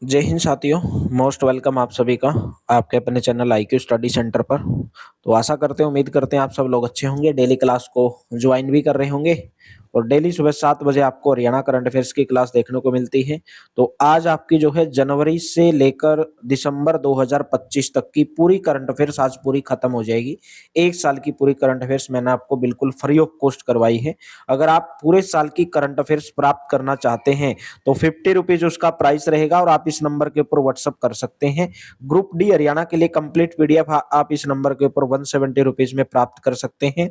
जय हिंद साथियों। Most welcome आप सभी का आपके अपने चैनल IQ स्टडी सेंटर पर। तो आशा करते हैं, उम्मीद करते हैं आप सब लोग अच्छे होंगे, डेली क्लास को ज्वाइन भी कर रहे होंगे और डेली सुबह 7 बजे आपको हरियाणा करंट अफेयर्स की क्लास देखने को मिलती है। तो आज आपकी जो है जनवरी से लेकर दिसंबर 2025 तक की पूरी करंट अफेयर्स आज पूरी खत्म हो जाएगी। एक साल की पूरी करंट अफेयर्स मैंने आपको बिल्कुल फ्री ऑफ कॉस्ट करवाई है। अगर आप पूरे साल की करंट अफेयर्स प्राप्त करना चाहते हैं तो 50 रुपीज उसका प्राइस रहेगा और आप इस नंबर के ऊपर व्हाट्सअप कर सकते हैं। ग्रुप डी हरियाणा के लिए कंप्लीट PDF आप इस नंबर के ऊपर 170 रुपीज में प्राप्त कर सकते हैं।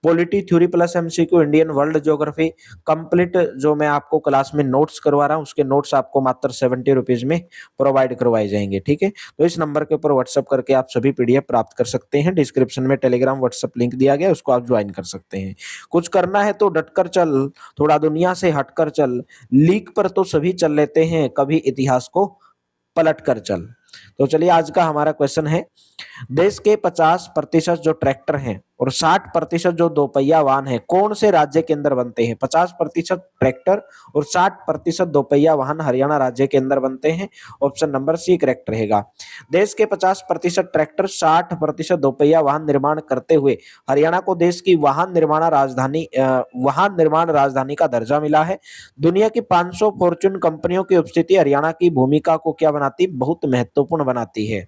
Polity theory plus MCQ Indian world geography complete जो मैं आपको क्लास में नोट्स करवा रहा हूं, उसके नोट्स आपको मात्र 70 रुपीज में प्रोवाइड करवाए जाएंगे। ठीक है, तो इस नंबर के ऊपर व्हाट्सअप करके आप सभी PDF प्राप्त कर सकते हैं। डिस्क्रिप्शन में टेलीग्राम व्हाट्सअप लिंक दिया गया है, उसको आप ज्वाइन कर सकते हैं। कुछ करना है तो डटकर चल, थोड़ा दुनिया से हटकर चल, लीक पर तो सभी चल लेते हैं, कभी इतिहास को पलट कर चल। तो चलिए, आज का हमारा क्वेश्चन है, देश के 50% जो ट्रैक्टर हैं और 60% जो दोपहिया वाहन है कौन से राज्य के अंदर बनते हैं? 50% ट्रैक्टर और 60% दोपहिया वाहन हरियाणा राज्य के अंदर बनते हैं। ऑप्शन नंबर सी करेक्ट रहेगा। देश के 50% ट्रैक्टर 60% दोपहिया वाहन निर्माण करते हुए हरियाणा को देश की वाहन निर्माण राजधानी का दर्जा मिला है। दुनिया की 500 फॉर्च्यून कंपनियों की उपस्थिति हरियाणा की भूमिका को क्या बनाती? बहुत महत्वपूर्ण बनाती है।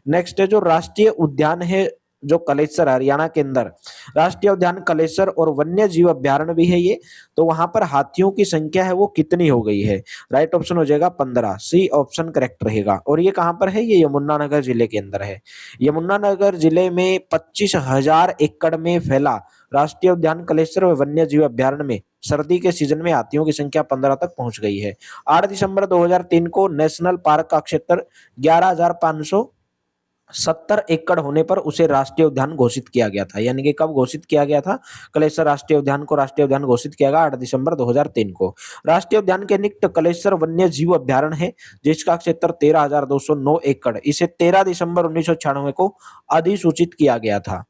नेक्स्ट है, जो राष्ट्रीय उद्यान है जो कलेसर हरियाणा के अंदर, राष्ट्रीय उद्यान कलेसर और वन्य जीव अभ्यारण्य भी है ये, तो वहां पर हाथियों की संख्या है वो कितनी हो गई है? राइट ऑप्शन हो जाएगा 15, सी ऑप्शन करेक्ट रहेगा। और ये कहां पर है? ये यमुनानगर जिले के अंदर है। यमुनानगर जिले में 25,000 एकड़ में फैला राष्ट्रीय उद्यान कलेसर और वन्य जीव अभ्यारण्य में सर्दी के सीजन में हाथियों की संख्या 15 तक पहुंच गई है। 8 दिसंबर 2003 को नेशनल पार्क का क्षेत्र 11,570 एकड़ होने पर उसे राष्ट्रीय उद्यान घोषित किया गया था। यानी कि कब घोषित किया गया था? कलेसर राष्ट्रीय उद्यान को राष्ट्रीय उद्यान घोषित किया गया 8 दिसंबर 2003 को। राष्ट्रीय उद्यान के निकट कलेसर वन्य जीव अभ्यारण्य है जिसका क्षेत्र 13,209 एकड़, इसे 13 दिसंबर 1996 को अधिसूचित किया गया था।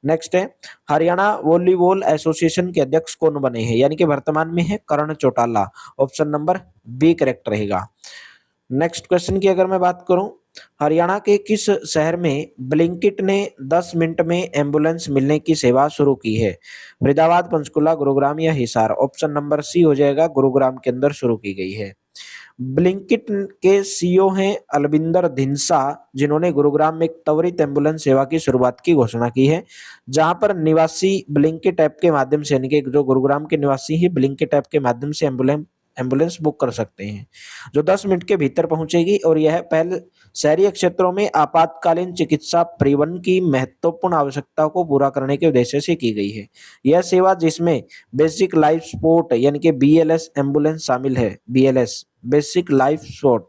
नेक्स्ट है, हरियाणा वॉलीबॉल एसोसिएशन के अध्यक्ष कौन बने हैं? यानी कि वर्तमान में है Karan Chautala. Option number B correct रहेगा। नेक्स्ट क्वेश्चन की अगर मैं बात करूं, हरियाणा के किस शहर में ब्लिंकिट ने 10 मिनट में एम्बुलेंस मिलने की सेवा शुरू की है? फरीदाबाद, पंचकुला, गुरुग्राम या हिसार? ऑप्शन नंबर सी हो जाएगा, गुरुग्राम के अंदर शुरू की गई है। ब्लिंकिट के CEO हैं अलविंदर धिंसा, जिन्होंने गुरुग्राम में एक त्वरित एम्बुलेंस सेवा की शुरुआत की घोषणा की है, जहां पर निवासी ब्लिंकिट ऐप के माध्यम से, यानी कि जो गुरुग्राम के निवासी ही ब्लिंकिट ऐप के माध्यम से एम्बुलेंस बुक कर सकते हैं, जो 10 मिनट के भीतर पहुंचेगी। और यह पहल शहरी क्षेत्रों में आपातकालीन चिकित्सा परिवहन की महत्वपूर्ण आवश्यकता को पूरा करने के उद्देश्य से की गई है। यह सेवा, जिसमें बेसिक लाइफ सपोर्ट यानी कि BLS एम्बुलेंस शामिल है, BLS बेसिक लाइफ सपोर्ट,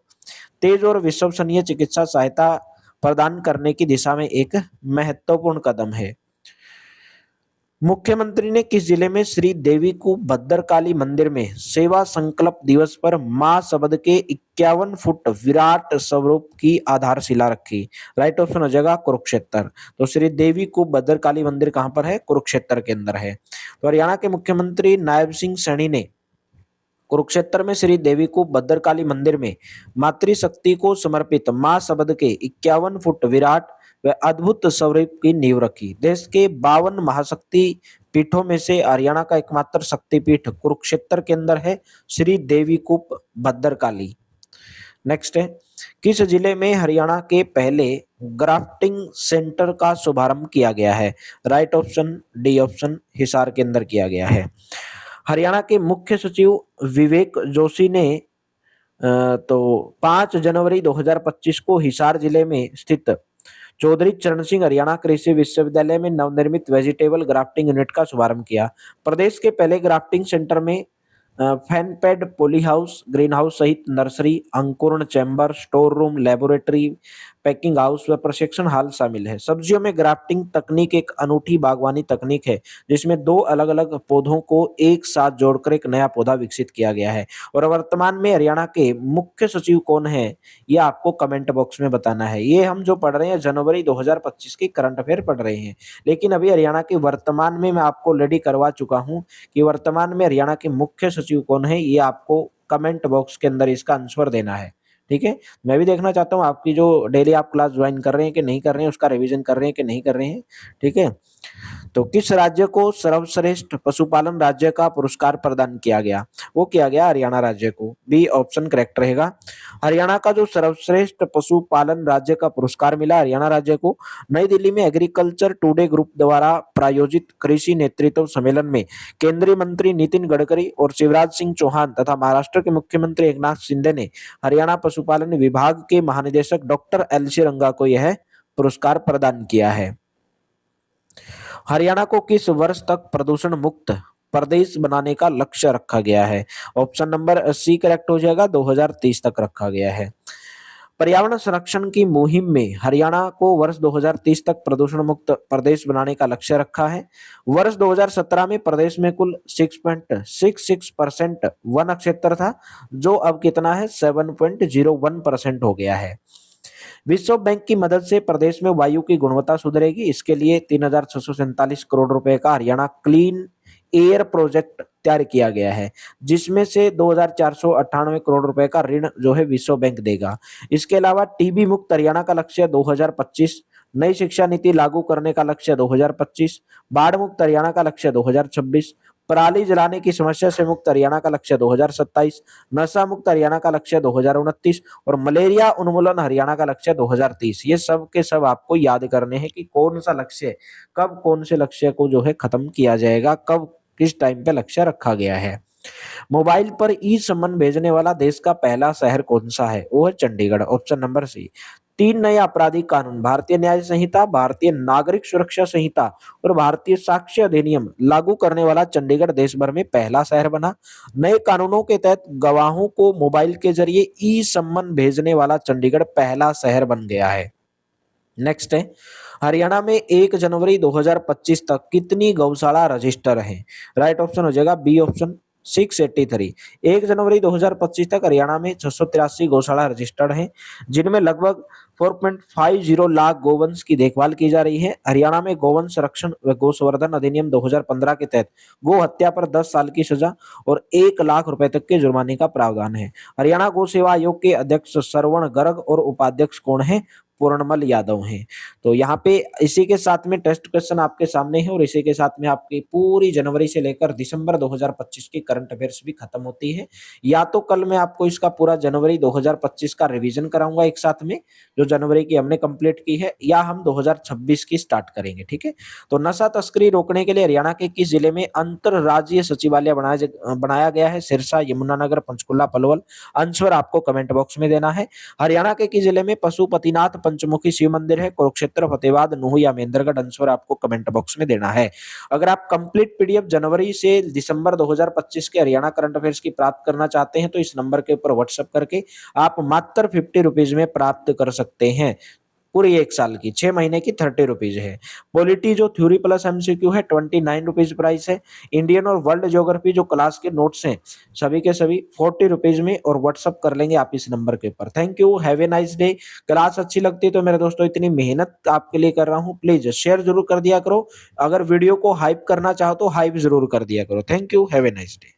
तेज और विश्वसनीय चिकित्सा सहायता प्रदान करने की दिशा में एक महत्वपूर्ण कदम है। मुख्यमंत्री ने किस जिले में श्री देवी को भद्रकाली मंदिर में सेवा संकल्प दिवस पर मां शब्द के 51 फुट विराट स्वरूप की आधारशिला रखी? राइट ऑप्शन हो जाएगा कुरुक्षेत्र। तो श्री देवी को भद्रकाली मंदिर कहां पर है? कुरुक्षेत्र के अंदर है। तो हरियाणा के मुख्यमंत्री नायब सिंह सैनी ने कुरुक्षेत्र में श्री देवी को भद्रकाली मंदिर में मातृशक्ति को समर्पित मां शब्द के 51 फुट विराट व अद्भुत स्वरूप की नींव रखी। देश के 52 महाशक्ति पीठों में से हरियाणा का एकमात्र शक्तिपीठ कुरुक्षेत्र के अंदर है, श्री देवी कूप भद्रकाली। नेक्स्ट है, किस जिले में हरियाणा के पहले ग्राफ्टिंग सेंटर का शुभारंभ किया गया है? Right option D option Hisar के अंदर किया गया है। हरियाणा के मुख्य सचिव विवेक जोशी ने तो 5 जनवरी 2025 को हिसार जिले में स्थित चौधरी चरण सिंह हरियाणा कृषि विश्वविद्यालय में नवनिर्मित वेजिटेबल ग्राफ्टिंग यूनिट का शुभारंभ किया। प्रदेश के पहले ग्राफ्टिंग सेंटर में फैनपैड, पॉली हाउस, ग्रीन हाउस सहित नर्सरी, अंकुरण chamber, store room, laboratory, packing house व प्रशिक्षण हॉल शामिल है। सब्जियों में ग्राफ्टिंग तकनीक एक अनूठी बागवानी तकनीक है जिसमें 2 अलग-अलग पौधों को एक साथ जोड़कर एक नया पौधा विकसित किया गया है। और वर्तमान में हरियाणा के मुख्य सचिव कौन है? ये आपको कमेंट बॉक्स में बताना है। ये हम जो पढ़ रहे हैं जनवरी 2025 की करंट अफेयर पढ़ रहे हैं, लेकिन अभी हरियाणा के वर्तमान में मैं आपको ऑलरेडी करवा चुका हूं कि वर्तमान में हरियाणा के मुख्य सचिव कौन है। ये आपको कमेंट बॉक्स के अंदर इसका आंसर देना है। ठीक है। मैं भी देखना चाहता हूँ आपकी जो डेली आप क्लास ज्वाइन कर रहे हैं कि नहीं कर रहे हैं, उसका रिवीजन कर रहे हैं कि नहीं कर रहे हैं, ठीक है। तो किस राज्य को सर्वश्रेष्ठ पशुपालन राज्य का पुरस्कार प्रदान किया गया? वो किया गया हरियाणा राज्य को। बी ऑप्शन करेक्ट रहेगा। हरियाणा का जो सर्वश्रेष्ठ पशुपालन राज्य का पुरस्कार मिला हरियाणा राज्य को, नई दिल्ली में एग्रीकल्चर टुडे ग्रुप द्वारा प्रायोजित कृषि नेतृत्व सम्मेलन में केंद्रीय मंत्री नितिन गडकरी और शिवराज सिंह चौहान तथा महाराष्ट्र के मुख्यमंत्री एकनाथ शिंदे ने हरियाणा पशुपालन विभाग के महानिदेशक डॉक्टर एलसी रंगा को यह पुरस्कार प्रदान किया है। हरियाणा को किस वर्ष तक प्रदूषण मुक्त प्रदेश बनाने का लक्ष्य रखा गया है? ऑप्शन नंबर सी करेक्ट हो जाएगा, 2030 तक रखा गया है। पर्यावरण संरक्षण की मुहिम में हरियाणा को वर्ष 2030 तक प्रदूषण मुक्त प्रदेश बनाने का लक्ष्य रखा है। वर्ष 2017 में प्रदेश में कुल 6.66% वन क्षेत्र था, जो अब कितना है 7.01% हो गया है। विश्व बैंक की मदद से प्रदेश में वायु की गुणवत्ता सुधरेगी, इसके लिए 3,647 करोड़ रुपए का हरियाणा क्लीन एयर प्रोजेक्ट तैयार किया गया है, जिसमें से 2,498 करोड़ रुपए का ऋण जो है विश्व बैंक देगा। इसके अलावा टीबी मुक्त हरियाणा का लक्ष्य 2025, नई शिक्षा नीति लागू करने का लक्ष्य 2025, बाढ़ मुक्त हरियाणा का लक्ष्य 2026, पराली जलाने की समस्या से मुक्त हरियाणा का लक्ष्य 2027, नशा मुक्त हरियाणा का लक्ष्य 2029 और मलेरिया उन्मूलन हरियाणा का लक्ष्य 2030। ये सब के सब आपको याद करने हैं कि कौन सा लक्ष्य कब कौन से लक्ष्य को जो है खत्म किया जाएगा, कब किस टाइम पे लक्ष्य रखा गया है। मोबाइल पर ई सम्मन भेजने वाला देश का पहला शहर कौन सा है? वो है चंडीगढ़, ऑप्शन नंबर सी। 3 नए आपराधिक कानून, भारतीय न्याय संहिता, भारतीय नागरिक सुरक्षा संहिता और भारतीय साक्ष्य अधिनियम लागू करने वाला चंडीगढ़ देश भर में पहला शहर बना। नए कानूनों के तहत गवाहों को मोबाइल के जरिए ई सम्मन भेजने वाला चंडीगढ़ पहला शहर बन गया है। नेक्स्ट है, हरियाणा में 1 जनवरी 2025 तक कितनी गौशाला रजिस्टर हैं? राइट ऑप्शन हो जाएगा बी ऑप्शन 683। 1 जनवरी 2025 तक हरियाणा में 683 गौशाला रजिस्टर्ड हैं, जिनमें लगभग 4.50 लाख गोवंश की देखभाल की जा रही है। हरियाणा में गौवंश संरक्षण व गौसंवर्धन अधिनियम 2015 के तहत गौ हत्या पर 10 साल की सजा और 1 लाख रुपए तक के जुर्माने का प्रावधान है। हरियाणा गौ सेवा आयोग के अध्यक्ष श्रवण गर्ग और उपाध्यक्ष कौन है? पूर्णमल यादव हैं। तो यहाँ पे इसी के साथ में टेस्ट क्वेश्चन आपके सामने है और इसी के साथ में आपकी पूरी जनवरी से लेकर दिसंबर 2025 की करंट अफेयर्स भी खत्म होती है। या तो कल मैं आपको इसका पूरा जनवरी 2025 का रिवीजन कराऊंगा एक साथ में, जो जनवरी की हमने कंप्लीट की है, या हम 2026 की स्टार्ट करेंगे, ठीक है। तो नशा तस्करी रोकने के लिए हरियाणा के किस जिले में अंतरराज्यीय सचिवालय बनाया गया है? सिरसा, यमुनानगर, पंचकुला, पलवल। आंसर आपको कमेंट बॉक्स में देना है। हरियाणा के किस जिले में पशुपतिनाथ पंचमुखी शिव मंदिर है? कुरुक्षेत्र, फतेहाबाद, नूंह या महेंद्रगढ़। आंसर आपको कमेंट बॉक्स में देना है। अगर आप कंप्लीट पीडीएफ जनवरी से दिसंबर 2025 के हरियाणा करंट अफेयर्स की प्राप्त करना चाहते हैं तो इस नंबर के ऊपर व्हाट्सएप करके आप मात्र 50 रुपीज में प्राप्त कर सकते हैं। पूरी 1 साल की, 6 महीने की 30 रुपीज है। पॉलिटी जो थ्योरी प्लस एमसीक्यू है 29 रुपीज प्राइस है। इंडियन और वर्ल्ड ज्योग्राफी जो क्लास के नोट्स हैं सभी के सभी 40 रुपीज में, और व्हाट्सअप कर लेंगे आप इस नंबर के ऊपर। Thank you, have a nice day. Class अच्छी लगती है तो मेरे दोस्तों इतनी मेहनत आपके लिए कर रहा हूँ, प्लीज शेयर जरूर कर दिया करो। अगर वीडियो को हाइप करना चाहो तो हाइप जरूर कर दिया करो। Thank you, have a nice day.